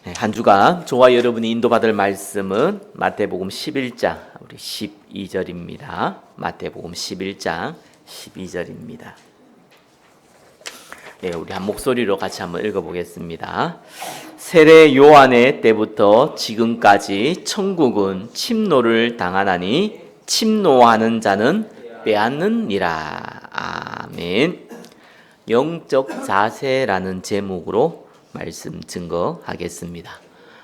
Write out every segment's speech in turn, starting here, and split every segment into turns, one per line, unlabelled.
한 주간 저와 여러분이 인도받을 말씀은 마태복음 11장 우리 12절입니다. 마태복음 11장 12절입니다. 우리 한 목소리로 같이 한번 읽어보겠습니다. 세례 요한의 때부터 지금까지 천국은 침노를 당하나니 침노하는 자는 빼앗느니라. 아멘. 영적 자세라는 제목으로 말씀 증거하겠습니다.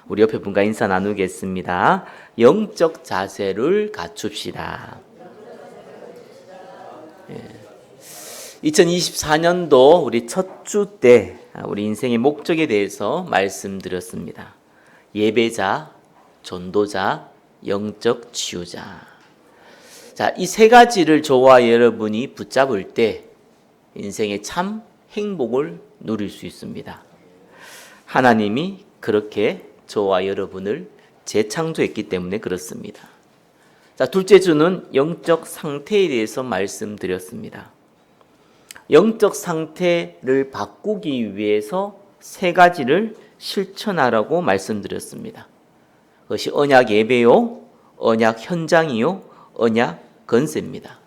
우리 옆에 분과 인사 나누겠습니다. 영적 자세를 갖춥시다. 2024년도 우리 첫 주 때 우리 인생의 목적에 대해서 말씀드렸습니다. 예배자, 전도자, 영적 치유자. 자, 이 세 가지를 저와 여러분이 붙잡을 때 인생의 참 행복을 누릴 수 있습니다. 하나님이 그렇게 저와 여러분을 재창조했기 때문에 그렇습니다. 자, 둘째 주는 영적 상태에 대해서 말씀드렸습니다. 영적 상태를 바꾸기 위해서 세 가지를 실천하라고 말씀드렸습니다. 그것이 언약 예배요, 언약 현장이요, 언약 건세입니다.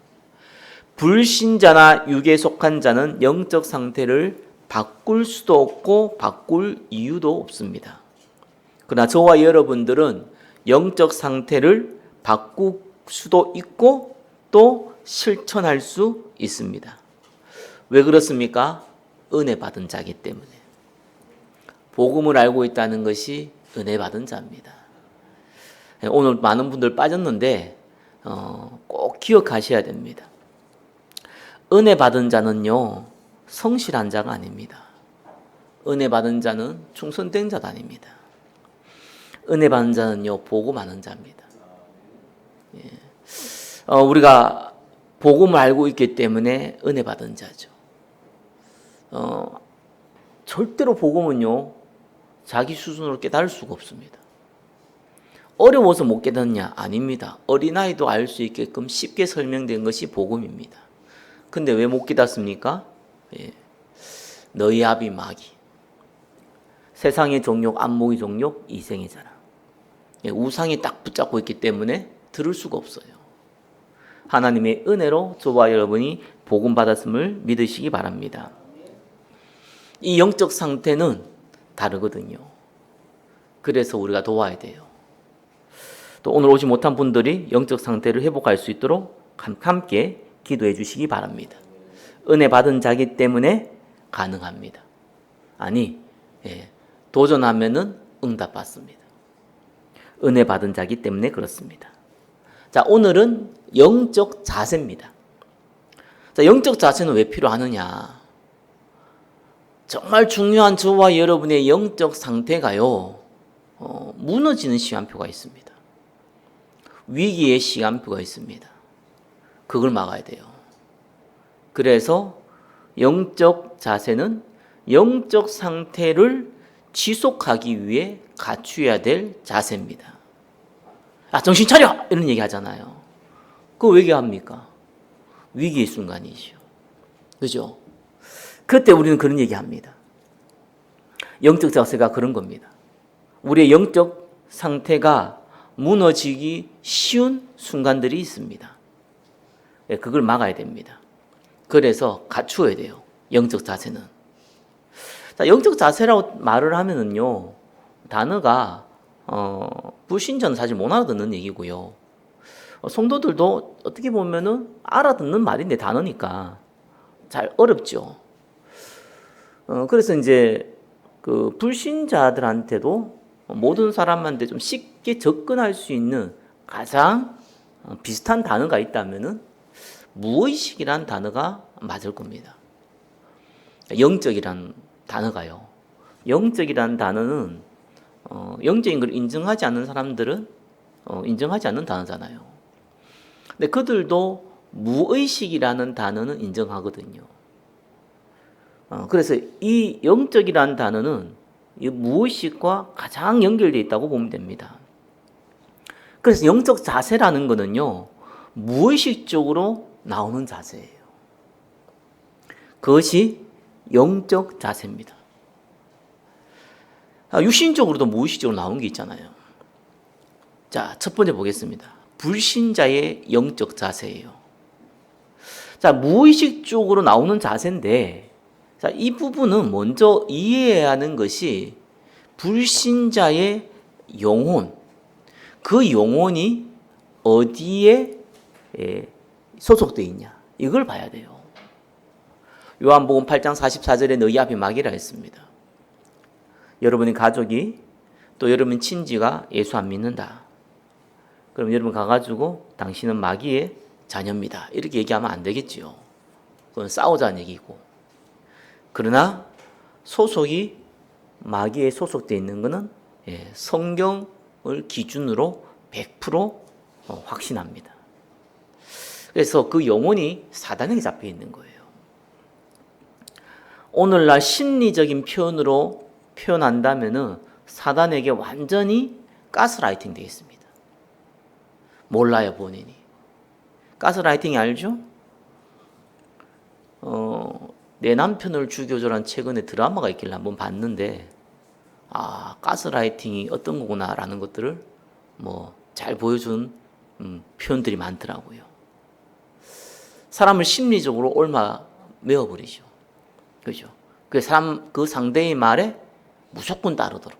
불신자나 육에 속한 자는 영적 상태를 바꿀 수도 없고 바꿀 이유도 없습니다. 그러나 저와 여러분들은 영적 상태를 바꿀 수도 있고 또 실천할 수 있습니다. 왜 그렇습니까? 은혜 받은 자이기 때문에. 복음을 알고 있다는 것이 은혜 받은 자입니다. 오늘 많은 분들 빠졌는데 꼭 기억하셔야 됩니다. 은혜 받은 자는요, 성실한 자가 아닙니다. 은혜 받은 자는 충성된 자도 아닙니다. 은혜 받은 자는요, 복음 아는 자입니다. 우리가 복음을 알고 있기 때문에 은혜 받은 자죠. 절대로 복음은요, 자기 수준으로 깨달을 수가 없습니다. 어려워서 못 깨닫냐? 아닙니다. 어린아이도 알 수 있게끔 쉽게 설명된 것이 복음입니다. 근데 왜 못 깨닫습니까? 너희 아비 마귀, 세상의 종욕, 안목의 종욕, 이생의 자랑, 우상이 딱 붙잡고 있기 때문에 들을 수가 없어요. 하나님의 은혜로 저와 여러분이 복음 받았음을 믿으시기 바랍니다. 이 영적 상태는 다르거든요. 그래서 우리가 도와야 돼요. 또 오늘 오지 못한 분들이 영적 상태를 회복할 수 있도록 함께 기도해 주시기 바랍니다. 은혜 받은 자기 때문에 가능합니다. 아니, 도전하면은 응답받습니다. 은혜 받은 자기 때문에 그렇습니다. 자, 오늘은 영적 자세입니다. 자, 영적 자세는 왜 필요하느냐? 정말 중요한 저와 여러분의 영적 상태가요, 무너지는 시간표가 있습니다. 위기의 시간표가 있습니다. 그걸 막아야 돼요. 그래서 영적 자세는 영적 상태를 지속하기 위해 갖추어야 될 자세입니다. 정신 차려! 이런 얘기 하잖아요. 그거 왜 얘기합니까? 위기의 순간이죠. 그죠? 그때 우리는 그런 얘기 합니다. 영적 자세가 그런 겁니다. 우리의 영적 상태가 무너지기 쉬운 순간들이 있습니다. 그걸 막아야 됩니다. 그래서 갖추어야 돼요. 영적 자세는. 자, 영적 자세라고 말을 하면은요, 단어가 불신자는 사실 못 알아듣는 얘기고요. 성도들도 어떻게 보면은 알아듣는 말인데 단어니까 잘 어렵죠. 그래서 이제 그 불신자들한테도 모든 사람한테 좀 쉽게 접근할 수 있는 가장 비슷한 단어가 있다면은 무의식이란 단어가 맞을 겁니다. 영적이란 단어가요. 영적이란 단어는 영적인 걸 인정하지 않는 사람들은 인정하지 않는 단어잖아요. 근데 그들도 무의식이라는 단어는 인정하거든요. 그래서 이 영적이라는 단어는 이 무의식과 가장 연결되어 있다고 보면 됩니다. 그래서 영적 자세라는 것은요, 무의식적으로 나오는 자세예요. 그것이 영적 자세입니다. 육신적으로도 무의식적으로 나온 게 있잖아요. 자, 첫 번째 보겠습니다. 불신자의 영적 자세예요. 자, 무의식적으로 나오는 자세인데, 자, 이 부분은 먼저 이해해야 하는 것이 불신자의 영혼, 그 영혼이 어디에 소속되어 있냐, 이걸 봐야 돼요. 요한복음 8장 44절에 너희 앞에 마귀라 했습니다. 여러분의 가족이 또 여러분 친지가 예수 안 믿는다. 그럼 여러분 가가지고 당신은 마귀의 자녀입니다, 이렇게 얘기하면 안 되겠지요. 그건 싸우자는 얘기고. 그러나 소속이 마귀에 소속되어 있는 것은 성경을 기준으로 100% 확신합니다. 그래서 그 영혼이 사단에게 잡혀 있는 거예요. 오늘날 심리적인 표현으로 표현한다면은 사단에게 완전히 가스라이팅 되어 있습니다. 몰라요, 본인이. 가스라이팅이 알죠? 내 남편을 죽여줘라는 최근에 드라마가 있길래 한번 봤는데, 가스라이팅이 어떤 거구나라는 것들을 잘 보여준 표현들이 많더라고요. 사람을 심리적으로 옮아 메어버리죠. 그죠? 그 상대의 말에 무조건 따르도록.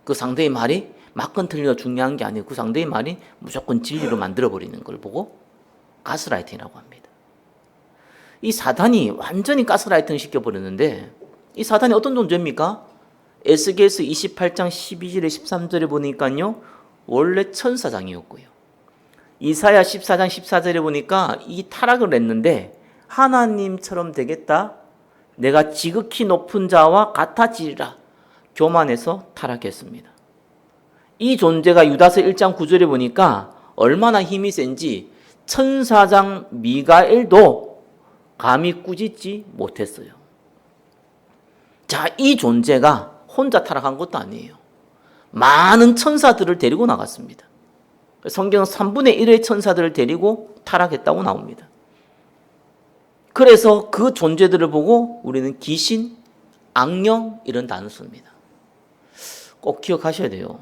그 상대의 말이 맞건 틀리가 중요한 게 아니고 그 상대의 말이 무조건 진리로 만들어버리는 걸 보고 가스라이팅이라고 합니다. 이 사단이 완전히 가스라이팅 시켜버렸는데, 이 사단이 어떤 존재입니까? 에스겔서 28장 12절에 13절에 보니까요, 원래 천사장이었고요. 이사야 14장 14절에 보니까 이 타락을 했는데 하나님처럼 되겠다, 내가 지극히 높은 자와 같아지리라, 교만해서 타락했습니다. 이 존재가 유다서 1장 9절에 보니까 얼마나 힘이 센지 천사장 미가엘도 감히 꾸짖지 못했어요. 자, 이 존재가 혼자 타락한 것도 아니에요. 많은 천사들을 데리고 나갔습니다. 성경은 3분의 1의 천사들을 데리고 타락했다고 나옵니다. 그래서 그 존재들을 보고 우리는 귀신, 악령 이런 단어 씁니다. 꼭 기억하셔야 돼요.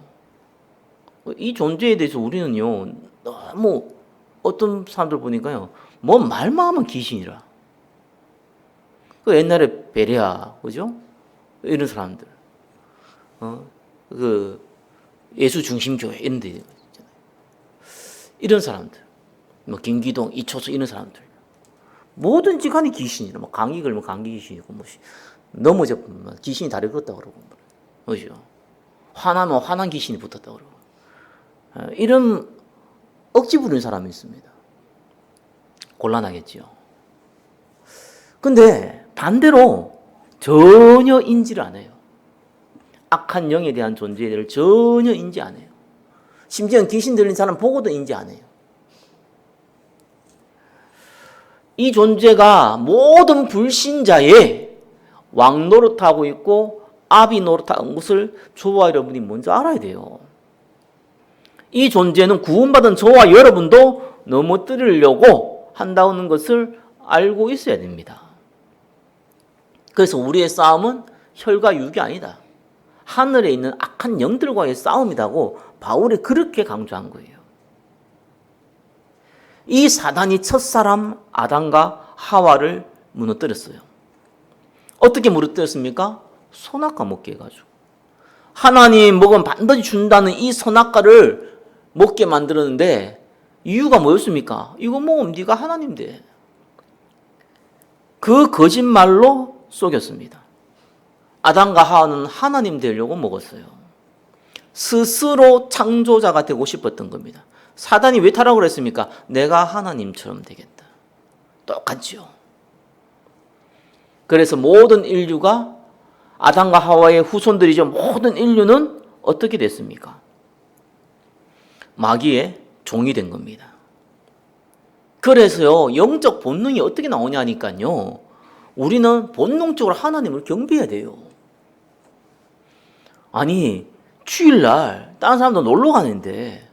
이 존재에 대해서 우리는요, 너무 어떤 사람들 보니까요, 뭐 말만 하면 귀신이라. 그 옛날에 베레아, 그죠? 이런 사람들. 그 예수 중심교회 이런 데 있잖아요. 이런 사람들. 뭐 김기동, 이초수 이런 사람들. 뭐든지 간에 귀신이라. 뭐 감기 걸면 감기 귀신이고, 뭐 넘어져 보면 귀신이 다리 걷다 그러고, 그죠? 화나면 화난 귀신이 붙었다 그러고. 이런 억지 부리는 사람이 있습니다. 곤란하겠지요. 근데 반대로 전혀 인지를 안 해요. 악한 영에 대한 존재에 대해 전혀 인지 안 해요. 심지어 귀신 들린 사람 보고도 인지 안 해요. 이 존재가 모든 불신자의 왕 노릇하고 있고 아비 노릇하는 것을 저와 여러분이 먼저 알아야 돼요. 이 존재는 구원받은 저와 여러분도 넘어뜨리려고 한다는 것을 알고 있어야 됩니다. 그래서 우리의 싸움은 혈과 육이 아니다. 하늘에 있는 악한 영들과의 싸움이라고 바울이 그렇게 강조한 거예요. 이 사단이 첫사람 아담과 하와를 무너뜨렸어요. 어떻게 무너뜨렸습니까? 선악과 먹게 해가지고. 하나님 먹으면 반드시 준다는 이 선악과를 먹게 만들었는데 이유가 뭐였습니까? 이거 먹으면 네가 하나님 돼. 그 거짓말로 속였습니다. 아담과 하와는 하나님 되려고 먹었어요. 스스로 창조자가 되고 싶었던 겁니다. 사단이 왜 타락을 했습니까? 내가 하나님처럼 되겠다. 똑같죠. 그래서 모든 인류가 아담과 하와의 후손들이죠. 모든 인류는 어떻게 됐습니까? 마귀의 종이 된 겁니다. 그래서요, 영적 본능이 어떻게 나오냐니까요, 우리는 본능적으로 하나님을 경배해야 돼요. 아니, 주일날 다른 사람도 놀러 가는데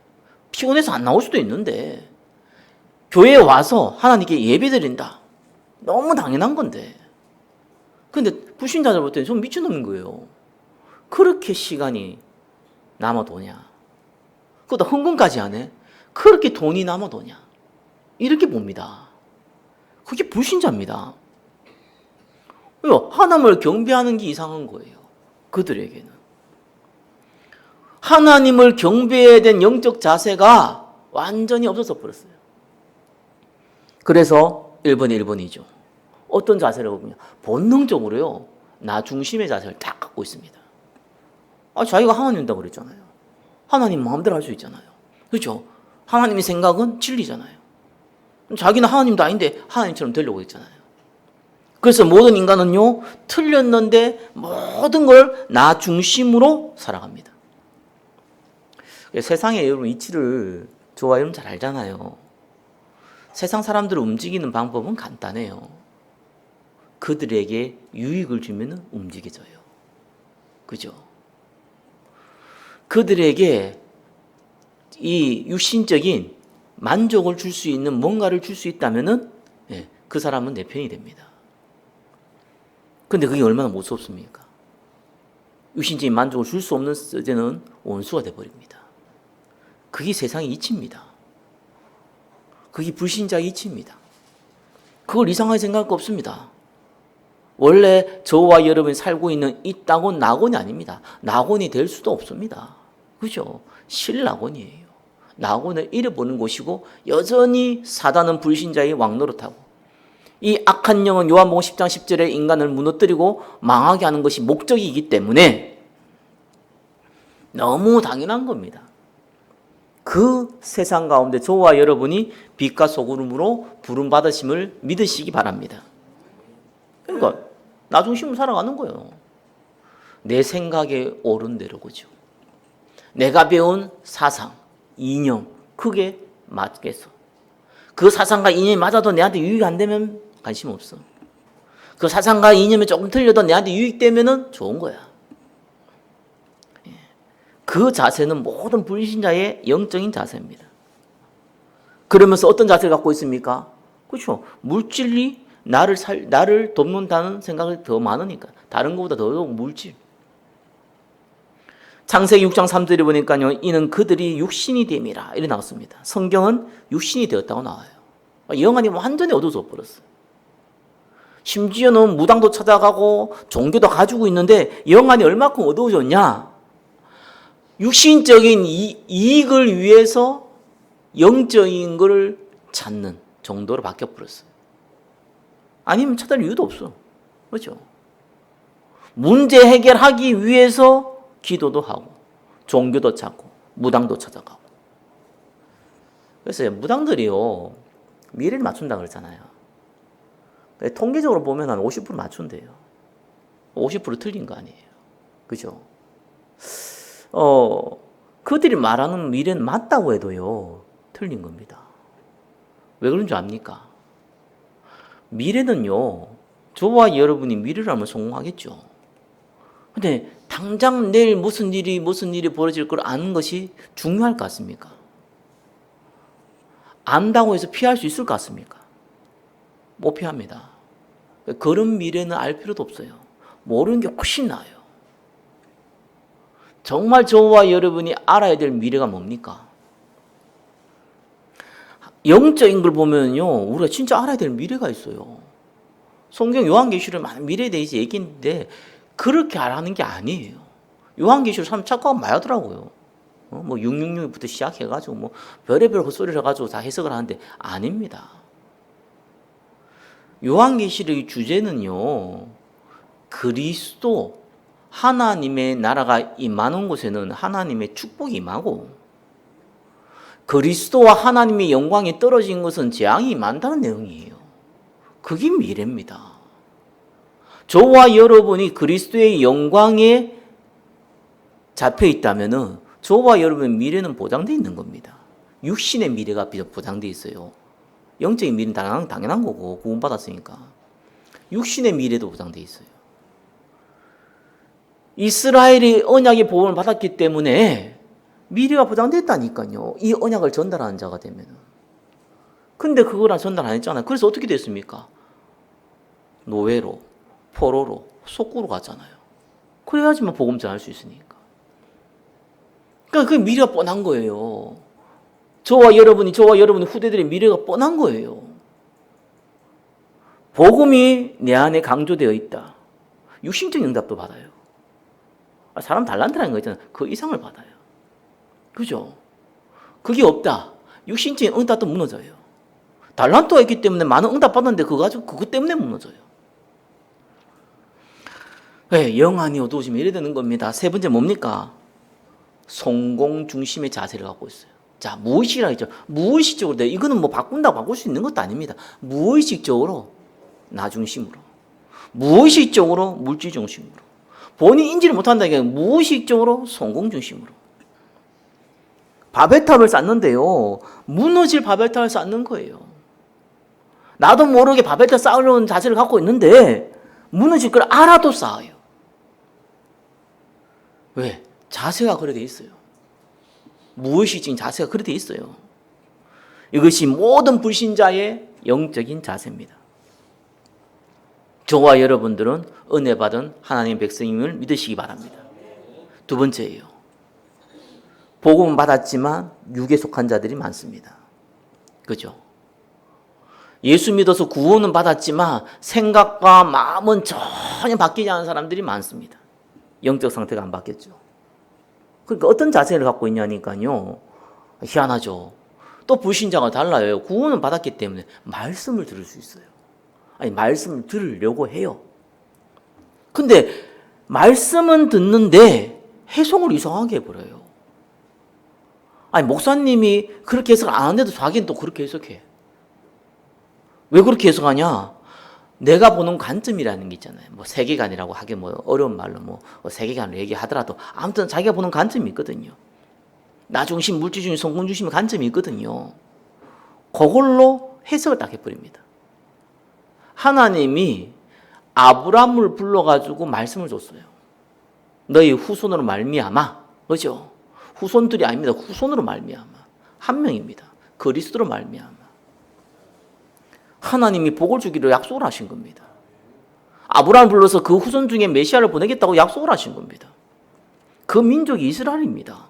피곤해서 안 나올 수도 있는데 교회에 와서 하나님께 예배드린다. 너무 당연한 건데. 근데 불신자들 볼 때는 좀 미친놈인 거예요. 그렇게 시간이 남아도냐? 그것도 헌금까지 하네? 그렇게 돈이 남아도냐? 이렇게 봅니다. 그게 불신자입니다. 하나님을 경배하는 게 이상한 거예요. 그들에게는. 하나님을 경배해야 된 영적 자세가 완전히 없어져 버렸어요. 그래서 1번이 1번이죠. 어떤 자세라고 보면 본능적으로요. 나 중심의 자세를 딱 갖고 있습니다. 자기가 하나님이라고 그랬잖아요. 하나님 마음대로 할 수 있잖아요. 그렇죠? 하나님의 생각은 진리잖아요. 자기는 하나님도 아닌데 하나님처럼 되려고 했잖아요. 그래서 모든 인간은요. 틀렸는데 모든 걸 나 중심으로 살아갑니다. 세상에 여러분 이치를 저와 여러분 잘 알잖아요. 세상 사람들을 움직이는 방법은 간단해요. 그들에게 유익을 주면 움직여져요. 그죠? 그들에게 이 육신적인 만족을 줄 수 있는 뭔가를 줄 수 있다면은 그 사람은 내 편이 됩니다. 근데 그게 얼마나 무섭습니까? 육신적인 만족을 줄 수 없는 때는 원수가 돼버립니다. 그게 세상의 이치입니다. 그게 불신자의 이치입니다. 그걸 이상하게 생각할 거 없습니다. 원래 저와 여러분이 살고 있는 이 땅은 낙원이 아닙니다. 낙원이 될 수도 없습니다. 그죠? 실낙원이에요. 낙원을 잃어버린 곳이고 여전히 사단은 불신자의 왕노릇하고 이 악한 영은 요한복음 10장 10절에 인간을 무너뜨리고 망하게 하는 것이 목적이기 때문에 너무 당연한 겁니다. 그 세상 가운데 저와 여러분이 빛과 소금으로 부름받으심을 믿으시기 바랍니다. 그러니까 나 중심으로 살아가는 거예요. 내 생각에 옳은 대로 그죠. 내가 배운 사상, 이념 그게 맞겠어. 그 사상과 이념이 맞아도 내한테 유익이 안 되면 관심 없어. 그 사상과 이념이 조금 틀려도 내한테 유익되면 좋은 거야. 그 자세는 모든 불신자의 영적인 자세입니다. 그러면서 어떤 자세를 갖고 있습니까? 그렇죠. 물질이 나를 돕는다는 생각이 더 많으니까. 다른 것보다 더더욱 물질. 창세기 6장 3절에 보니까요. 이는 그들이 육신이 됨이라 이렇게 나왔습니다. 성경은 육신이 되었다고 나와요. 영안이 완전히 어두워져 버렸어요. 심지어는 무당도 찾아가고 종교도 가지고 있는데 영안이 얼마큼 어두워졌냐? 육신적인 이익을 위해서 영적인 것을 찾는 정도로 바뀌어버렸어요. 아니면 찾을 이유도 없어. 그렇죠? 문제 해결하기 위해서 기도도 하고 종교도 찾고 무당도 찾아가고. 그래서 무당들이요 미래를 맞춘다고 그랬잖아요. 통계적으로 보면 한 50% 맞춘대요. 50% 틀린 거 아니에요. 그죠? 그들이 말하는 미래는 맞다고 해도요 틀린 겁니다. 왜 그런 줄 압니까? 미래는요 저와 여러분이 미래를 알면 성공하겠죠. 근데 당장 내일 무슨 일이 벌어질 걸 아는 것이 중요할 것 같습니까? 안다고 해서 피할 수 있을 것 같습니까? 못 피합니다. 그런 미래는 알 필요도 없어요. 모르는 게 훨씬 나아요. 정말 저와 여러분이 알아야 될 미래가 뭡니까? 영적인 걸 보면요 우리가 진짜 알아야 될 미래가 있어요. 성경 요한계시록에 많은 미래에 대해서 얘기했는데 그렇게 알아는 게 아니에요. 요한계시록 사람 착각하면 많이 하더라고요. 뭐 666부터 시작해가지고 뭐 별의별 헛소리를 해가지고 다 해석을 하는데 아닙니다. 요한계시록의 주제는요 그리스도 하나님의 나라가 임하는 곳에는 하나님의 축복이 임하고 그리스도와 하나님의 영광이 떨어진 것은 재앙이 임한다는 내용이에요. 그게 미래입니다. 저와 여러분이 그리스도의 영광에 잡혀 있다면 저와 여러분의 미래는 보장되어 있는 겁니다. 육신의 미래가 보장되어 있어요. 영적인 미래는 당연한 거고 구원받았으니까. 육신의 미래도 보장되어 있어요. 이스라엘이 언약의 보험을 받았기 때문에 미래가 보장됐다니까요. 이 언약을 전달하는 자가 되면. 근데 그걸 전달 안 했잖아요. 그래서 어떻게 됐습니까? 노예로, 포로로, 속구로 갔잖아요. 그래야지만 복음 전할 수 있으니까. 그러니까 그 미래가 뻔한 거예요. 저와 여러분의 후대들의 미래가 뻔한 거예요. 복음이 내 안에 강조되어 있다. 육신적인 응답도 받아요. 사람 달란트라는 거 있잖아요. 그 이상을 받아요. 그죠? 그게 없다. 육신적인 응답도 무너져요. 달란트가 있기 때문에 많은 응답 받았는데 그거 가지고 그것 때문에 무너져요. 네, 영안이 어두워지면 이래 되는 겁니다. 세 번째 뭡니까? 성공 중심의 자세를 갖고 있어요. 자, 무의식이라고 했죠. 무의식적으로 이거는 뭐 바꾼다고 바꿀 수 있는 것도 아닙니다. 무의식적으로 나 중심으로, 무의식적으로 물질 중심으로, 본인이 인지를 못한다는 게 무의식적으로 성공 중심으로. 바벨탑을 쌓는데요, 무너질 바벨탑을 쌓는 거예요. 나도 모르게 바벨탑 쌓으려는 자세를 갖고 있는데 무너질 걸 알아도 쌓아요. 왜? 자세가 그래 돼 있어요. 무의식적인 자세가 그래 돼 있어요. 이것이 모든 불신자의 영적인 자세입니다. 저와 여러분들은 은혜 받은 하나님의 백성임을 믿으시기 바랍니다. 두 번째예요. 복음은 받았지만 육에 속한 자들이 많습니다. 그죠? 예수 믿어서 구원은 받았지만 생각과 마음은 전혀 바뀌지 않은 사람들이 많습니다. 영적 상태가 안 바뀌었죠. 그러니까 어떤 자세를 갖고 있냐니까요. 희한하죠. 또 불신자가 달라요. 구원은 받았기 때문에 말씀을 들을 수 있어요. 아니, 말씀을 들으려고 해요. 근데 말씀은 듣는데 해석을 이상하게 해버려요. 아니, 목사님이 그렇게 해석 안 하는데도 자기는 또 그렇게 해석해. 왜 그렇게 해석하냐? 내가 보는 관점이라는 게 있잖아요. 뭐 세계관이라고 하기 뭐 어려운 말로 뭐 세계관을 얘기하더라도 아무튼 자기가 보는 관점이 있거든요. 나 중심, 물질 중심, 성공 중심의 관점이 있거든요. 그걸로 해석을 딱 해버립니다. 하나님이 아브람을 불러가지고 말씀을 줬어요. 너희 후손으로 말미암아. 그죠? 후손들이 아닙니다. 후손으로 말미암아. 한 명입니다. 그리스도로 말미암아. 하나님이 복을 주기로 약속을 하신 겁니다. 아브라함을 불러서 그 후손 중에 메시아를 보내겠다고 약속을 하신 겁니다. 그 민족이 이스라엘입니다.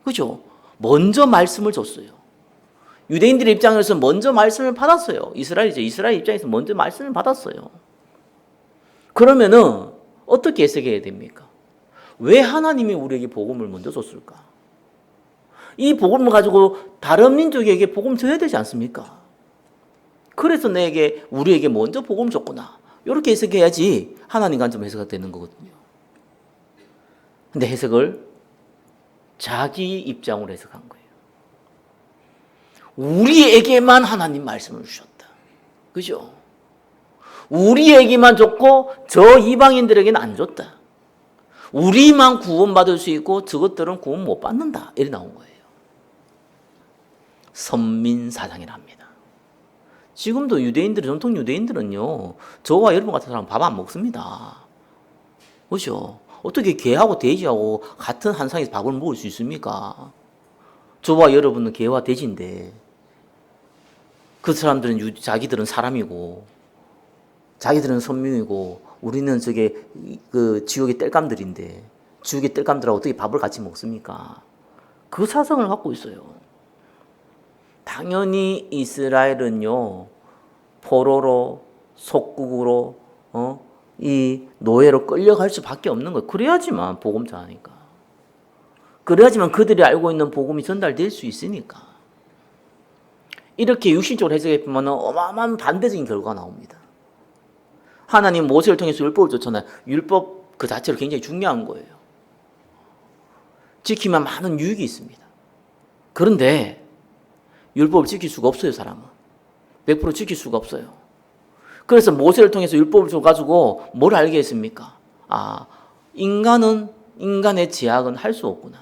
그죠? 먼저 말씀을 줬어요. 유대인들의 입장에서 먼저 말씀을 받았어요. 이스라엘 입장에서 먼저 말씀을 받았어요. 그러면은 어떻게 해석해야 됩니까? 왜 하나님이 우리에게 복음을 먼저 줬을까? 이 복음을 가지고 다른 민족에게 복음 전해야 되지 않습니까? 그래서 우리에게 먼저 복음을 줬구나. 이렇게 해석해야지 하나님 관점 해석이 되는 거거든요. 근데 해석을 자기 입장으로 해석한 거예요. 우리에게만 하나님 말씀을 주셨다. 그죠? 우리에게만 줬고 저 이방인들에게는 안 줬다. 우리만 구원받을 수 있고 저것들은 구원 못 받는다. 이렇게 나온 거예요. 선민사상이랍니다. 지금도 전통 유대인들은요, 저와 여러분 같은 사람 밥 안 먹습니다. 그죠? 어떻게 개하고 돼지하고 같은 한 상에서 밥을 먹을 수 있습니까? 저와 여러분은 개와 돼지인데, 그 사람들은 자기들은 사람이고, 자기들은 선민이고, 우리는 지옥의 땔감들인데, 지옥의 땔감들하고 어떻게 밥을 같이 먹습니까? 그 사상을 갖고 있어요. 당연히 이스라엘은요, 포로로, 속국으로, 이 노예로 끌려갈 수밖에 없는 거예요. 그래야지만 복음 전하니까. 그래야지만 그들이 알고 있는 복음이 전달될 수 있으니까. 이렇게 육신적으로 해석해 보면 어마어마한 반대적인 결과가 나옵니다. 하나님 모세를 통해서 율법을 줬잖아요. 율법 그 자체로 굉장히 중요한 거예요. 지키면 많은 유익이 있습니다. 그런데 율법을 지킬 수가 없어요, 사람은. 100% 지킬 수가 없어요. 그래서 모세를 통해서 율법을 줘가지고 뭘 알게 했습니까? 인간의 제약은 할 수 없구나.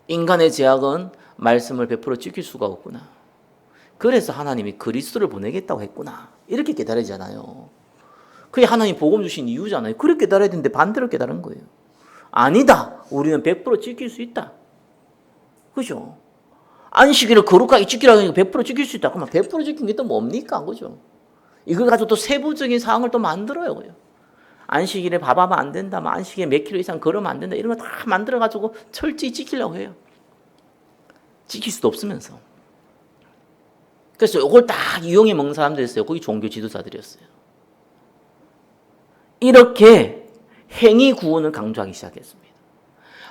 인간의 제약은 말씀을 100% 지킬 수가 없구나. 그래서 하나님이 그리스도를 보내겠다고 했구나. 이렇게 깨달아지잖아요. 그게 하나님 복음 주신 이유잖아요. 그렇게 깨달아야 되는데 반대로 깨달은 거예요. 아니다. 우리는 100% 지킬 수 있다. 그죠? 안식일을 거룩하게 지키라고 하니까 100% 지킬 수 있다. 그러면 100% 지킨 게 또 뭡니까? 그죠? 이걸 가지고 또 세부적인 사항을 또 만들어요. 안식일에 밥하면 안 된다, 안식일에 몇 킬로 이상 걸으면 안 된다, 이런 거 다 만들어가지고 철저히 지키려고 해요. 지킬 수도 없으면서. 그래서 이걸 딱 이용해 먹는 사람들이 있어요. 거기 종교 지도자들이었어요. 이렇게 행위 구원을 강조하기 시작했습니다.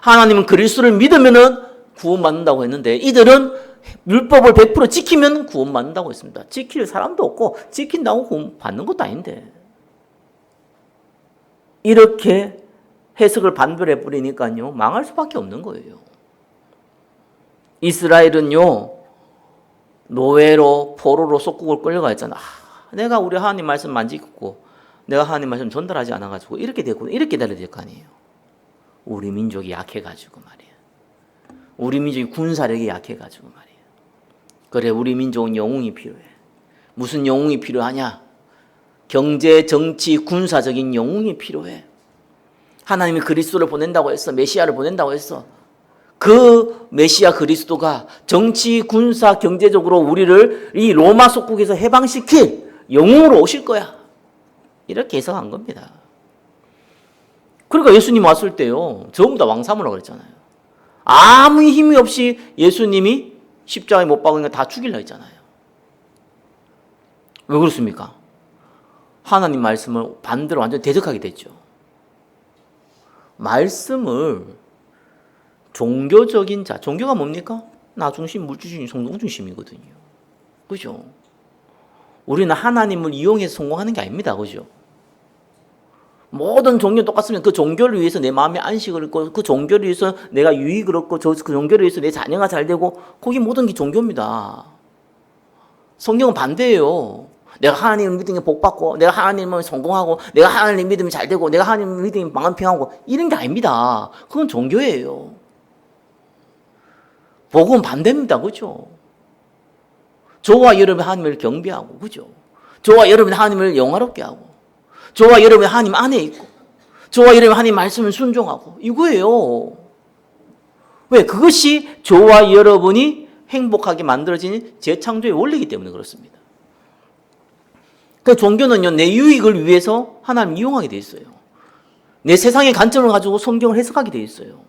하나님은 그리스도를 믿으면은 구원받는다고 했는데 이들은 율법을 100% 지키면 구원받는다고 했습니다. 지킬 사람도 없고 지킨다고 구원받는 것도 아닌데. 이렇게 해석을 반별해 버리니까요, 망할 수밖에 없는 거예요. 이스라엘은요, 노예로 포로로 속국을 끌려가 있잖아. 내가 우리 하나님 말씀 안 지켰고 내가 하나님 말씀 전달하지 않아가지고 이렇게 됐고 이렇게 돼야 될 거 아니에요. 우리 민족이 약해가지고 말이에요. 우리 민족이 군사력이 약해가지고 말이에요. 그래, 우리 민족은 영웅이 필요해. 무슨 영웅이 필요하냐? 경제, 정치, 군사적인 영웅이 필요해. 하나님이 그리스도를 보낸다고 했어. 메시아를 보낸다고 했어. 그 메시아 그리스도가 정치, 군사, 경제적으로 우리를 이 로마 속국에서 해방시킬 영웅으로 오실 거야. 이렇게 해석한 겁니다. 그러니까 예수님 왔을 때요, 전부 다 왕 삼으라고 그랬잖아요. 아무 힘이 없이 예수님이 십자가에 못 박으니까 다 죽이려 했잖아요. 왜 그렇습니까? 하나님 말씀을 반대로 완전 대적하게 됐죠. 말씀을 종교적인 자, 종교가 뭡니까? 나 중심, 물질 중심, 성공 중심이거든요. 그죠? 우리는 하나님을 이용해서 성공하는 게 아닙니다. 그죠? 모든 종교 똑같으면 그 종교를 위해서 내 마음의 안식을 얻고 그 종교를 위해서 내가 유익을 얻고 그 종교를 위해서 내 자녀가 잘 되고 거기 모든 게 종교입니다. 성경은 반대예요. 내가 하나님을 믿으면 복 받고 내가 하나님을 성공하고 내가 하나님 믿으면 잘 되고 내가 하나님 믿으면 마음 평하고 이런 게 아닙니다. 그건 종교예요. 복음은 반대입니다. 그죠? 저와 여러분 하나님을 경배하고, 그죠? 저와 여러분 하나님을 영화롭게 하고, 저와 여러분 하나님 안에 있고, 저와 여러분 하나님 말씀을 순종하고, 이거예요. 왜? 그것이 저와 여러분이 행복하게 만들어진 재창조의 원리이기 때문에 그렇습니다. 그 종교는요, 내 유익을 위해서 하나님 이용하게 돼 있어요. 내 세상의 관점을 가지고 성경을 해석하게 돼 있어요.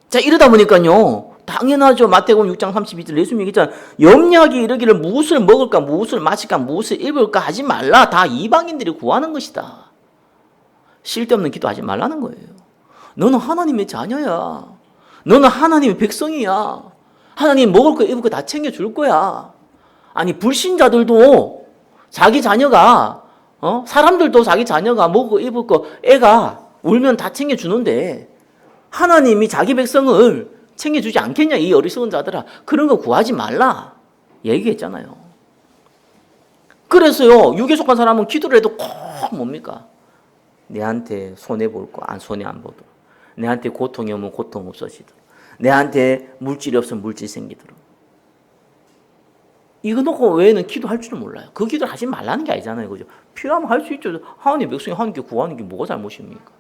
자, 이러다 보니까요, 당연하죠. 마태복음 6장 32절 예수님이 얘기했잖아요. 염려하기 이르기를 무엇을 먹을까, 무엇을 마실까, 무엇을 입을까 하지 말라. 다 이방인들이 구하는 것이다. 쓸데없는 기도하지 말라는 거예요. 너는 하나님의 자녀야. 너는 하나님의 백성이야. 하나님 먹을 거 입을 거 다 챙겨줄 거야. 아니, 불신자들도 자기 자녀가, 사람들도 자기 자녀가 먹을 거 입을 거 애가 울면 다 챙겨주는데 하나님이 자기 백성을 챙겨주지 않겠냐, 이 어리석은 자들아. 그런 거 구하지 말라 얘기했잖아요. 그래서요, 육에 속한 사람은 기도를 해도 꼭 뭡니까? 내한테 손해볼 거 손해 안 보도록, 내한테 고통이 오면 고통 없어지도록, 내한테 물질이 없으면 물질 생기도록. 이거 놓고 외에는 기도할 줄은 몰라요. 그 기도를 하지 말라는 게 아니잖아요. 그죠? 필요하면 할 수 있죠. 하나님 백성이 하나님께 구하는 게 뭐가 잘못입니까?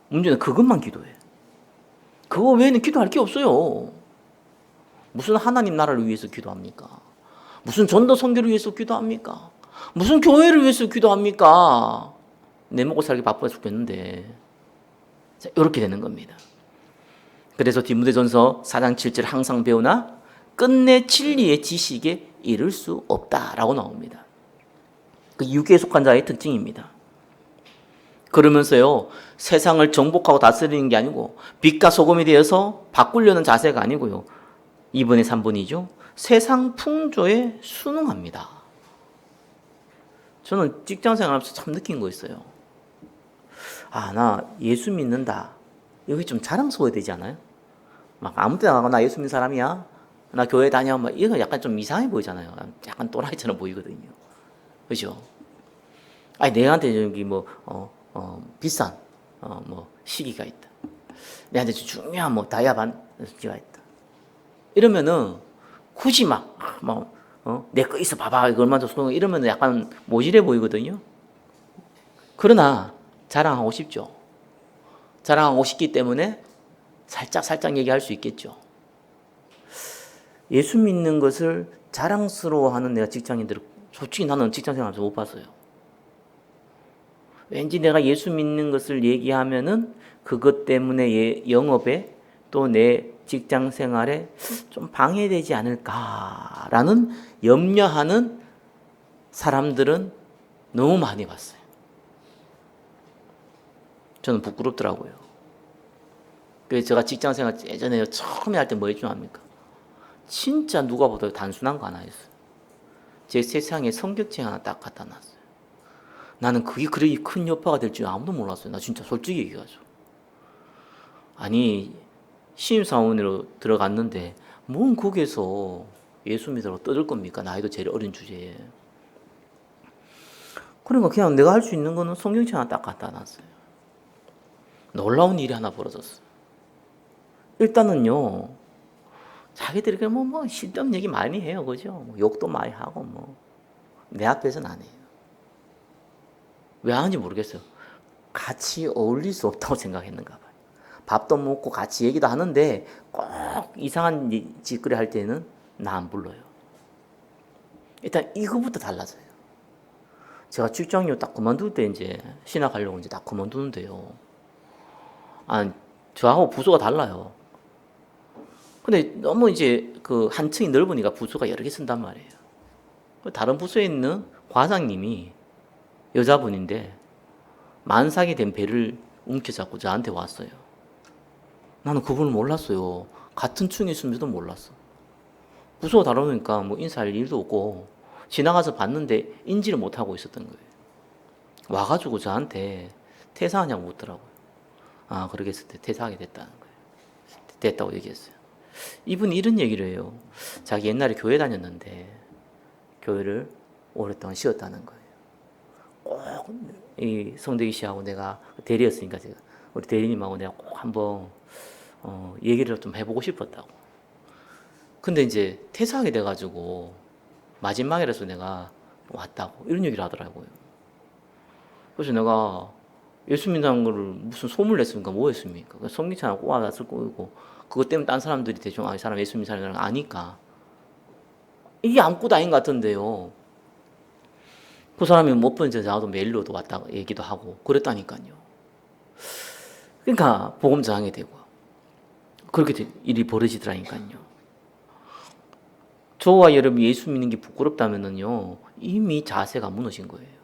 문제는 그것만 기도해. 그거 외에는 기도할 게 없어요. 무슨 하나님 나라를 위해서 기도합니까? 무슨 전도 선교를 위해서 기도합니까? 무슨 교회를 위해서 기도합니까? 내 먹고 살기 바빠 죽겠는데. 자, 이렇게 되는 겁니다. 그래서 디모데전서 4장 7절 항상 배우나 끝내 진리의 지식에 이를 수 없다라고 나옵니다. 그 육에 속한 자의 특징입니다. 그러면서요, 세상을 정복하고 다스리는 게 아니고 빛과 소금이 되어서 바꾸려는 자세가 아니고요, 2번에 3번이죠. 세상 풍조에 순응합니다. 저는 직장생활하면서 참 느낀 거 있어요. 아, 나 예수 믿는다. 여기 좀 자랑스러워야 되지 않아요? 막 아무 데나 가고 나 예수 믿는 사람이야. 나 교회 다녀. 막 이거 약간 좀 이상해 보이잖아요. 약간 또라이처럼 보이거든요. 그죠? 아니, 내한테 여기 비싼 시기가 있다. 내한테 중요한 다이아 반지가 있다. 이러면은 굳이 내 거 있어 봐봐 이거 얼마나 좋소 이러면 약간 모질해 보이거든요. 그러나 자랑하고 싶죠. 자랑하고 싶기 때문에 살짝 얘기할 수 있겠죠. 예수 믿는 것을 자랑스러워하는 내가 직장인들을 솔직히 나는 직장생활하면서 못 봤어요. 왠지 내가 예수 믿는 것을 얘기하면은 그것 때문에 영업에 또 내 직장 생활에 좀 방해되지 않을까라는 염려하는 사람들은 너무 많이 봤어요. 저는 부끄럽더라고요. 그래서 제가 직장 생활 예전에 처음에 할 때 뭐 했죠 합니까? 진짜 누가 봐도 단순한 거 하나 했어요. 제 세상에 성경책 하나 딱 갖다 놨어요. 나는 그게 그렇게 큰 여파가 될 줄 아무도 몰랐어요. 나 진짜 솔직히 얘기하죠. 아니 신입사원으로 들어갔는데 뭔 거기서 예수 믿으라고 떠들 겁니까? 나이도 제일 어린 주제에. 그러니까 그냥 내가 할 수 있는 거는 성경책 하나 딱 갖다 놨어요. 놀라운 일이 하나 벌어졌어요. 일단은요, 자기들이 뭐 실력 얘기 많이 해요, 그죠? 뭐 욕도 많이 하고 내 앞에서는 안 해요. 왜 하는지 모르겠어요. 같이 어울릴 수 없다고 생각했는가 봐요. 밥도 먹고 같이 얘기도 하는데 꼭 이상한 짓거리 할 때는 나 안 불러요. 일단 이거부터 달라져요. 제가 직장료 딱 그만둘 때 이제 신학하려고 이제 딱 그만두는데요. 저하고 부서가 달라요. 근데 너무 이제 그 한 층이 넓으니까 부서가 여러 개 쓴단 말이에요. 다른 부서에 있는 과장님이 여자분인데 만삭이 된 배를 움켜잡고 저한테 왔어요. 나는 그분을 몰랐어요. 같은 층에 있으면서도 몰랐어. 부서가 다르니까 뭐 인사할 일도 없고 지나가서 봤는데 인지를 못하고 있었던 거예요. 와가지고 저한테 퇴사하냐고 묻더라고요. 그러겠을 때 퇴사하게 됐다는 거예요. 됐다고 얘기했어요. 이분이 이런 얘기를 해요. 자기 옛날에 교회 다녔는데 교회를 오랫동안 쉬었다는 거예요. 꼭 이 성대기 씨하고 내가 대리였으니까 제가 우리 대리님하고 내가 꼭 한번 얘기를 좀 해보고 싶었다고. 근데 이제 퇴사하게 돼가지고 마지막이라서 내가 왔다고 이런 얘기를 하더라고요. 그래서 내가 예수 믿는 거를 무슨 소문을 냈습니까? 뭐 했습니까? 성경책 하나 꼬아놨을 거고 그것 때문에 딴 사람들이 대충 이 사람 예수 믿는 사람이라는 걸 아니까 이게 아무것도 아닌 것 같은데요. 그 사람이 몇 번 전에 나도 메일로도 왔다 얘기도 하고 그랬다니까요. 그러니까 복음 전하게 되고 그렇게 일이 벌어지더라니까요. 저와 여러분이 예수 믿는 게 부끄럽다면요 이미 자세가 무너진 거예요.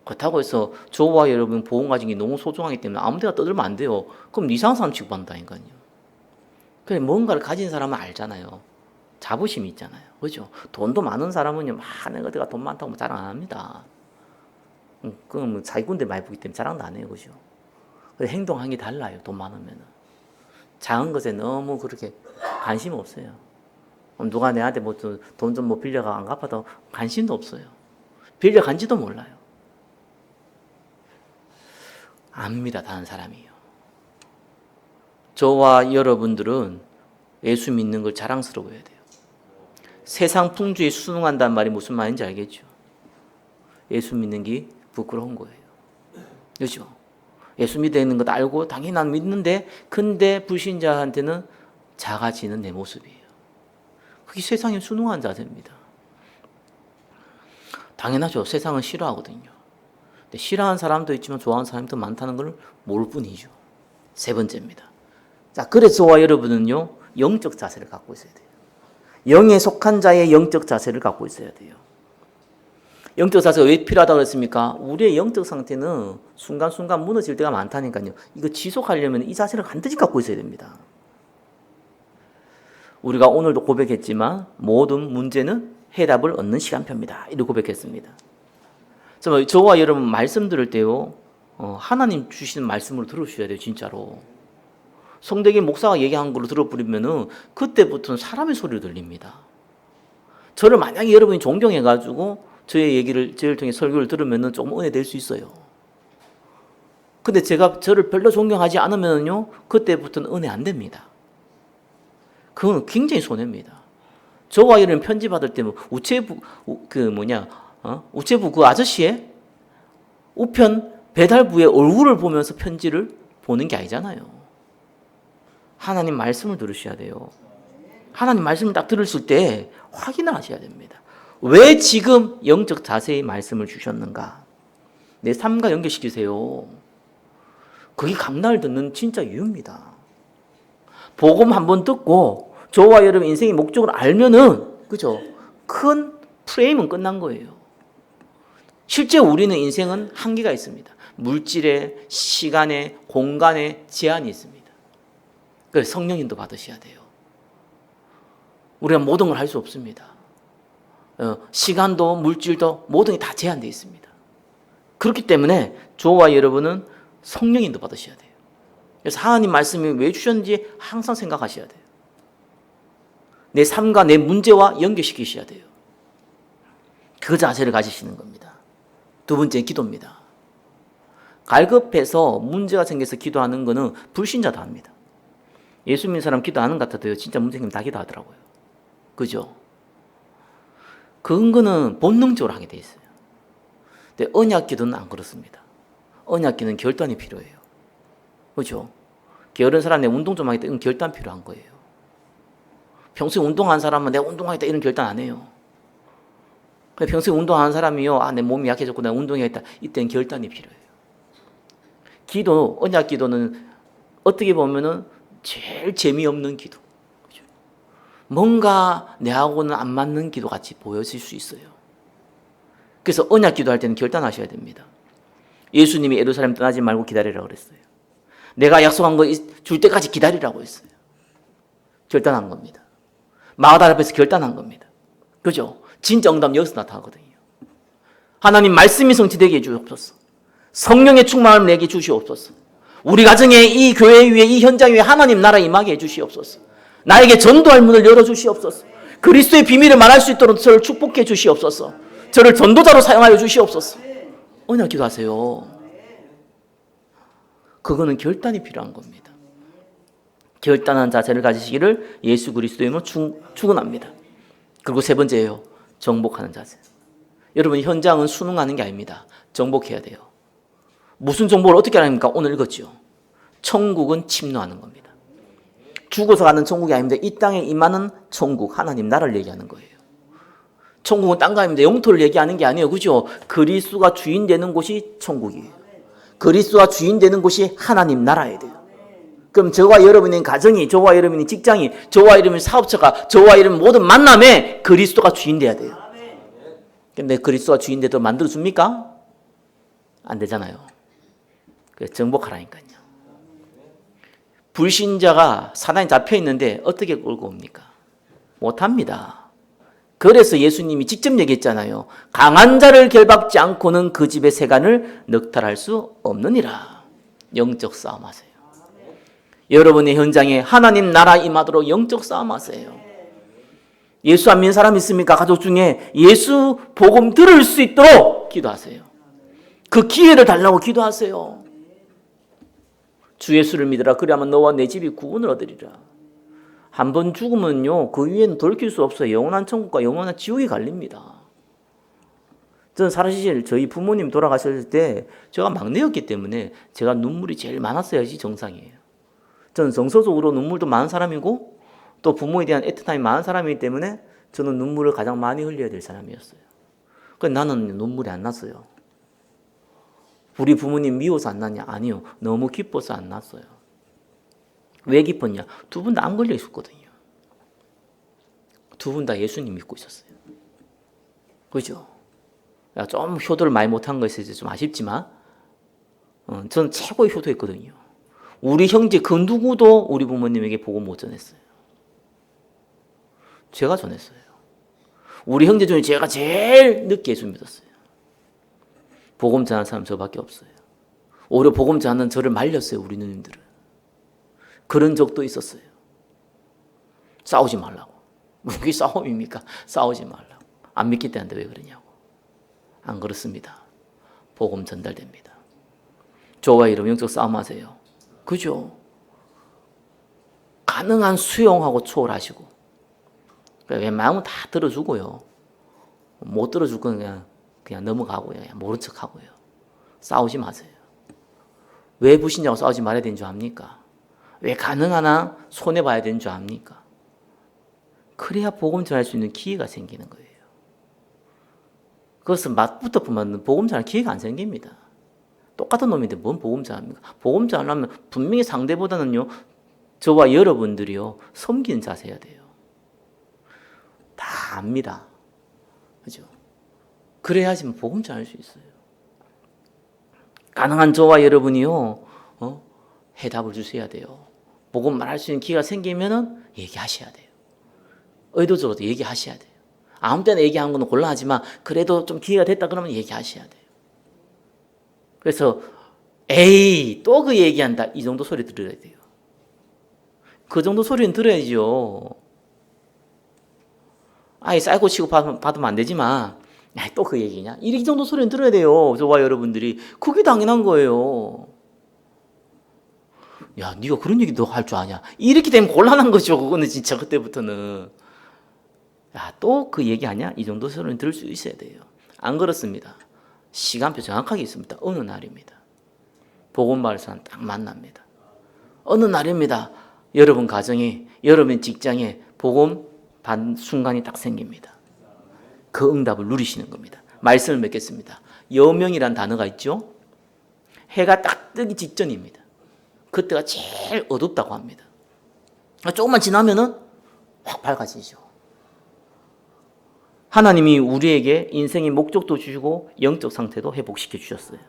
그렇다고 해서 저와 여러분 복음 가진 게 너무 소중하기 때문에 아무 데나 떠들면 안 돼요. 그럼 이상한 사람 취급한다니까요. 그래 뭔가를 가진 사람은 알잖아요. 자부심이 있잖아요. 그죠? 돈도 많은 사람은요, 내가 돈 많다고 자랑 안 합니다. 그럼 사기꾼들 많이 보기 때문에 자랑도 안 해요. 그죠? 행동하는 게 달라요. 돈 많으면은. 작은 것에 너무 그렇게 관심 없어요. 누가 내한테 돈 좀 빌려가 안 갚아도 관심도 없어요. 빌려간지도 몰라요. 압니다. 다른 사람이요. 저와 여러분들은 예수 믿는 걸 자랑스러워해야 돼요. 세상 풍조에 순응한다는 말이 무슨 말인지 알겠죠? 예수 믿는 게 부끄러운 거예요. 그렇죠? 예수 믿는 것도 알고 당연히 난 믿는데 근데 불신자한테는 작아지는 내 모습이에요. 그게 세상에 순응한 자세입니다. 당연하죠. 세상은 싫어하거든요. 근데 싫어하는 사람도 있지만 좋아하는 사람도 많다는 걸 모를 뿐이죠. 세 번째입니다. 자, 그래서 저와 여러분은요, 영적 자세를 갖고 있어야 돼요. 영에 속한 자의 영적 자세를 갖고 있어야 돼요. 영적 자세가 왜 필요하다고 그랬습니까? 우리의 영적 상태는 순간순간 무너질 때가 많다니까요. 이거 지속하려면 이 자세를 반드시 갖고 있어야 됩니다. 우리가 오늘도 고백했지만 모든 문제는 해답을 얻는 시간표입니다. 이렇게 고백했습니다. 저와 여러분 말씀 들을 때요, 하나님 주시는 말씀으로 들으셔야 돼요. 진짜로. 성대기 목사가 얘기한 걸로 들어버리면은 그때부터는 사람의 소리로 들립니다. 저를 만약에 여러분이 존경해가지고 저의 얘기를 저를 통해 설교를 들으면은 조금 은혜 될 수 있어요. 근데 제가 저를 별로 존경하지 않으면요 그때부터는 은혜 안 됩니다. 그건 굉장히 손해입니다. 저와 여러분 편지 받을 때 우체부 우체부 그 아저씨의 우편 배달부의 얼굴을 보면서 편지를 보는 게 아니잖아요. 하나님 말씀을 들으셔야 돼요. 하나님 말씀을 딱 들으실 때 확인을 하셔야 됩니다. 왜 지금 영적 자세의 말씀을 주셨는가? 내 삶과 연결시키세요. 그게 강단을 듣는 진짜 이유입니다. 복음 한번 듣고 저와 여러분 인생의 목적을 알면은, 그죠? 큰 프레임은 끝난 거예요. 실제 우리는 인생은 한계가 있습니다. 물질에, 시간에, 공간에 제한이 있습니다. 그래서 성령님도 받으셔야 돼요. 우리가 모든 걸 할 수 없습니다. 시간도 물질도 모든 게 다 제한되어 있습니다. 그렇기 때문에 저와 여러분은 성령님도 받으셔야 돼요. 그래서 하나님 말씀이 왜 주셨는지 항상 생각하셔야 돼요. 내 삶과 내 문제와 연결시키셔야 돼요. 그 자세를 가지시는 겁니다. 두 번째는 기도입니다. 갈급해서 문제가 생겨서 기도하는 것은 불신자도 합니다. 예수 믿는 사람 기도하는 것 같아도요, 진짜 문제 생기면 다 기도하더라고요. 그죠? 그거는 본능적으로 하게 돼 있어요. 근데 언약 기도는 안 그렇습니다. 언약 기도는 결단이 필요해요. 그죠? 게으른 사람 내가 운동 좀 하겠다, 이런 결단 필요한 거예요. 평소에 운동하는 사람은 내가 운동하겠다 이런 결단 안 해요. 평소에 운동하는 사람이요, 내 몸이 약해졌고 내가 운동해야겠다, 이때는 결단이 필요해요. 기도, 언약 기도는 어떻게 보면은 제일 재미없는 기도. 그죠? 뭔가 내하고는 안 맞는 기도 같이 보여질 수 있어요. 그래서 언약 기도할 때는 결단하셔야 됩니다. 예수님이 예루살렘 떠나지 말고 기다리라고 그랬어요. 내가 약속한 거 줄 때까지 기다리라고 했어요. 결단한 겁니다. 마가다라 앞에서 결단한 겁니다. 그죠? 진짜 응답 여기서 나타나거든요. 하나님 말씀이 성취되게 해주옵소서. 성령의 충만을 내게 주시옵소서. 우리 가정에, 이 교회 위에, 이 현장 위에 하나님 나라 임하게 해주시옵소서. 나에게 전도할 문을 열어주시옵소서. 그리스도의 비밀을 말할 수 있도록 저를 축복해 주시옵소서. 저를 전도자로 사용하여 주시옵소서. 언약 기도하세요. 그거는 결단이 필요한 겁니다. 결단한 자세를 가지시기를 예수 그리스도의 이름으로 축원합니다. 그리고 세 번째예요. 정복하는 자세. 여러분, 현장은 수능하는 게 아닙니다. 정복해야 돼요. 무슨 정복을 어떻게 하십니까? 오늘 읽었죠. 천국은 침노하는 겁니다. 죽어서 가는 천국이 아닙니다. 이 땅에 임하는 천국, 하나님 나라를 얘기하는 거예요. 천국은 땅가 아닙니다. 영토를 얘기하는 게 아니에요. 그죠? 그리스도가 주인 되는 곳이 천국이에요. 그리스도가 주인 되는 곳이 하나님 나라에 돼요. 그럼 저와 여러분의 가정이, 저와 여러분의 직장이, 저와 여러분의 사업처가, 저와 여러분 모든 만남에 그리스도가 주인 돼야 돼요. 근데 그리스도가 주인 되도록 만들어줍니까? 안 되잖아요. 그래서 정복하라니까요. 불신자가 사단에 잡혀 있는데 어떻게 끌고 옵니까? 못합니다. 그래서 예수님이 직접 얘기했잖아요. 강한 자를 결박지 않고는 그 집의 세간을 넉탈할 수 없느니라. 영적 싸움하세요. 여러분의 현장에 하나님 나라 임하도록 영적 싸움하세요. 예수 안 믿는 사람 있습니까? 가족 중에 예수 복음 들을 수 있도록 기도하세요. 그 기회를 달라고 기도하세요. 주 예수를 믿으라. 그리하면 너와 내 집이 구원을 얻으리라. 한 번 죽으면요, 그 위에는 돌이킬 수 없어요. 영원한 천국과 영원한 지옥이 갈립니다. 저는 사실 저희 부모님 돌아가셨을 때 제가 막내였기 때문에 제가 눈물이 제일 많았어야지 정상이에요. 저는 정서적으로 눈물도 많은 사람이고 또 부모에 대한 애틋함이 많은 사람이기 때문에 저는 눈물을 가장 많이 흘려야 될 사람이었어요. 그런데 나는 눈물이 안 났어요. 우리 부모님 미워서 안 났냐? 아니요. 너무 기뻐서 안 났어요. 왜 기뻤냐? 두 분 다 안 걸려 있었거든요. 두 분 다 예수님 믿고 있었어요. 그죠? 좀 효도를 많이 못한 것에 좀 아쉽지만 저는 최고의 효도했거든요. 우리 형제 그 누구도 우리 부모님에게 복음 못 전했어요. 제가 전했어요. 우리 형제 중에 제가 제일 늦게 예수 믿었어요. 복음 전하는 사람 저밖에 없어요. 오히려 복음 전하는 저를 말렸어요. 우리 누님들은. 그런 적도 있었어요. 싸우지 말라고. 그게 싸움입니까? 싸우지 말라고. 안 믿기 때문에 왜 그러냐고. 안 그렇습니다. 복음 전달됩니다. 저와 이름 영적 싸움하세요. 그죠? 가능한 수용하고 초월하시고. 웬만하면 다 들어주고요. 못 들어줄 건 그냥 넘어가고요. 그냥 모른 척하고요. 싸우지 마세요. 왜 불신자하고 싸우지 말아야 되는 줄 압니까? 왜 가능하나 손해봐야 되는 줄 압니까? 그래야 복음 전할 수 있는 기회가 생기는 거예요. 그것은 맛부터 보면 복음 전할 기회가 안 생깁니다. 똑같은 놈인데 뭔 복음자입니까? 복음자 하려면 분명히 상대보다는요, 저와 여러분들이요, 섬기는 자세야 돼요. 다 압니다. 그죠? 그래야지 복음자 할 수 있어요. 가능한 저와 여러분이요, 해답을 주셔야 돼요. 복음 말할 수 있는 기회가 생기면은 얘기하셔야 돼요. 의도적으로 얘기하셔야 돼요. 아무 때나 얘기하는 건 곤란하지만 그래도 좀 기회가 됐다 그러면 얘기하셔야 돼요. 그래서 에이 또 그 얘기한다 이 정도 소리 들어야 돼요. 그 정도 소리는 들어야죠. 아이 쌀고 치고 받으면 안 되지만 또 그 얘기냐 이 정도 소리는 들어야 돼요. 저와 여러분들이. 그게 당연한 거예요. 야 네가 그런 얘기 너 할 줄 아냐 이렇게 되면 곤란한 거죠. 그거는 진짜 그때부터는 야 또 그 얘기하냐 이 정도 소리는 들을 수 있어야 돼요. 안 그렇습니다. 시간표 정확하게 있습니다. 어느 날입니다. 복음 받을 사람 딱 만납니다. 어느 날입니다. 여러분 가정에 여러분 직장에 복음 받는 순간이 딱 생깁니다. 그 응답을 누리시는 겁니다. 말씀을 맺겠습니다. 여명이란 단어가 있죠. 해가 딱 뜨기 직전입니다. 그때가 제일 어둡다고 합니다. 조금만 지나면은 확 밝아지죠. 하나님이 우리에게 인생의 목적도 주시고 영적 상태도 회복시켜 주셨어요.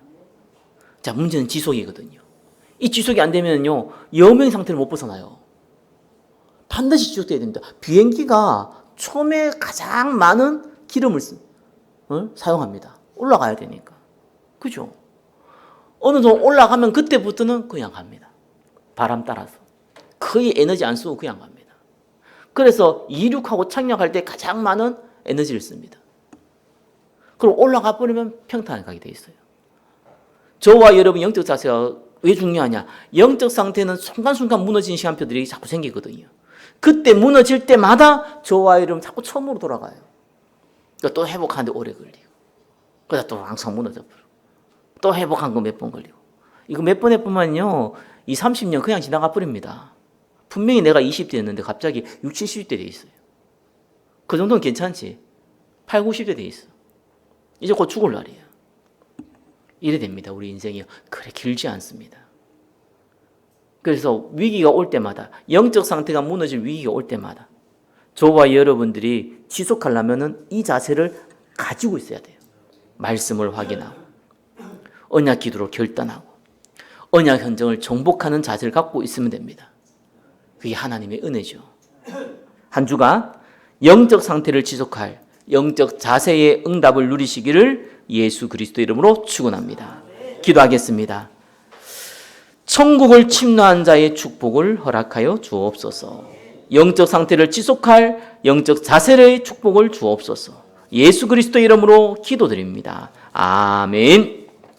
자, 문제는 지속이거든요. 이 지속이 안 되면요, 여명 상태를 못 벗어나요. 반드시 지속돼야 됩니다. 비행기가 처음에 가장 많은 기름을 사용합니다. 올라가야 되니까. 그죠? 어느 정도 올라가면 그때부터는 그냥 갑니다. 바람 따라서. 거의 에너지 안 쓰고 그냥 갑니다. 그래서 이륙하고 착륙할 때 가장 많은 에너지를 씁니다. 그럼 올라가 버리면 평탄하게 가게 돼 있어요. 저와 여러분 영적 자세가 왜 중요하냐? 영적 상태는 순간순간 무너지는 시간표들이 자꾸 생기거든요. 그때 무너질 때마다 저와 여러분 자꾸 처음으로 돌아가요. 그러니까 또 회복하는데 오래 걸리고, 그러다 또 항상 무너져 버리고, 또 회복한 거 몇 번 걸리고, 이거 몇 번 해보면요, 30년 그냥 지나가 버립니다. 분명히 내가 20대였는데 갑자기 60, 70대 돼 있어요. 그 정도는 괜찮지. 8, 90대 돼 있어. 이제 곧 죽을 날이에요. 이래 됩니다. 우리 인생이요. 그래 길지 않습니다. 그래서 위기가 올 때마다, 영적 상태가 무너질 위기가 올 때마다 저와 여러분들이 지속하려면 이 자세를 가지고 있어야 돼요. 말씀을 확인하고 언약 기도로 결단하고 언약 현장을 정복하는 자세를 갖고 있으면 됩니다. 그게 하나님의 은혜죠. 한 주간 영적 상태를 지속할 영적 자세의 응답을 누리시기를 예수 그리스도 이름으로 축원합니다. 기도하겠습니다. 천국을 침노한 자의 축복을 허락하여 주옵소서. 영적 상태를 지속할 영적 자세의 축복을 주옵소서. 예수 그리스도 이름으로 기도드립니다. 아멘.